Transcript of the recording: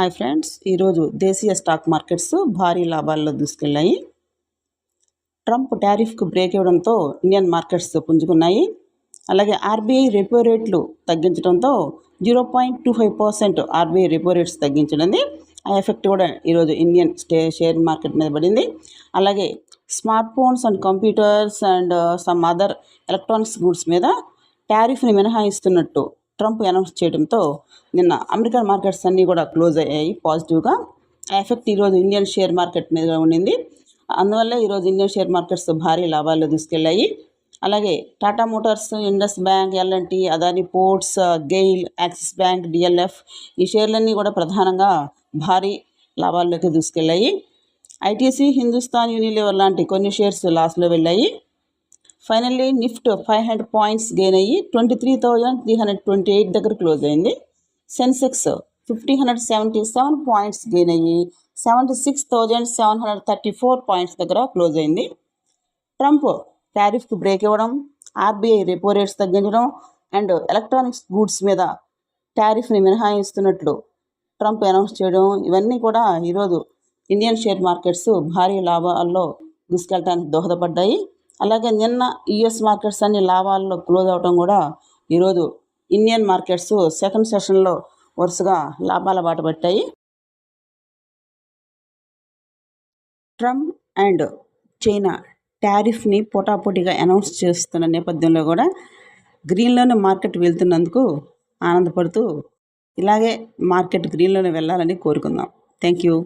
Hi friends, ఈరోజు దేశీయ stock markets భారీ లాభాల్లో దూసుకెళ్లాయి. ట్రంప్ టారిఫ్కు బ్రేక్ ఇవ్వడంతో ఇండియన్ మార్కెట్స్ పుంజుకున్నాయి. అలాగే ఆర్బీఐ రెపో రేట్లు తగ్గించడంతో 0.25% ఆర్బీఐ రెపో రేట్స్ తగ్గించడండి. ఆ ఎఫెక్ట్ కూడా ఈరోజు ఇండియన్ షేర్ మార్కెట్ మీద పడింది. అలాగే smart phones and computers and some other electronics goods మీద టారిఫ్ని మినహాయిస్తున్నట్టు ట్రంప్ అనౌన్స్ చేయడంతో నిన్న అమెరికన్ మార్కెట్స్ అన్నీ కూడా క్లోజ్ అయ్యాయి పాజిటివ్గా. ఆ ఎఫెక్ట్ ఈరోజు ఇండియన్ షేర్ మార్కెట్ మీద ఉండింది. అందువల్ల ఈరోజు ఇండియన్ షేర్ మార్కెట్స్ భారీ లాభాల్లో తీసుకెళ్ళాయి. అలాగే Tata Motors, Indus Bank, LNT, Adani Ports, GAIL, Axis Bank, DLF ఈ షేర్లన్నీ కూడా ప్రధానంగా భారీ లాభాల్లోకి దూసుకెళ్ళాయి. ఐటీసీ, హిందుస్థాన్ యూనిలివర్ లాంటి కొన్ని షేర్స్ లాస్లో వెళ్ళాయి. ఫైనల్లీ నిఫ్ట్ 500 పాయింట్స్ గెయిన్ అయ్యి 23,328 దగ్గర క్లోజ్ అయింది. సెన్సెక్స్ 1,577 పాయింట్స్ గెయిన్ అయ్యి 76,734 పాయింట్స్ దగ్గర క్లోజ్ అయింది. ట్రంప్ టారిఫ్కి బ్రేక్ ఇవ్వడం, ఆర్బీఐ రెపో రేట్స్ తగ్గించడం అండ్ ఎలక్ట్రానిక్స్ గూడ్స్ మీద టారిఫ్ని మినహాయిస్తున్నట్లు ట్రంప్ అనౌన్స్ చేయడం, ఇవన్నీ కూడా ఈరోజు ఇండియన్ షేర్ మార్కెట్స్ భారీ లాభాల్లో దూసుకెళ్ళడానికి దోహదపడ్డాయి. అలాగే నిన్న యుఎస్ మార్కెట్స్ అన్ని లాభాల్లో క్లోజ్ అవడం కూడా ఈరోజు ఇండియన్ మార్కెట్స్ సెకండ్ సెషన్లో వరుసగా లాభాల బాట పట్టాయి. ట్రంప్ అండ్ చైనా టారిఫ్ని పోటాపోటీగా అనౌన్స్ చేస్తున్న నేపథ్యంలో కూడా గ్రీన్లోనే మార్కెట్ వెళ్తున్నందుకు ఆనందపడుతూ ఇలాగే మార్కెట్ గ్రీన్లోనే వెళ్ళాలని కోరుకుందాం. Thank you.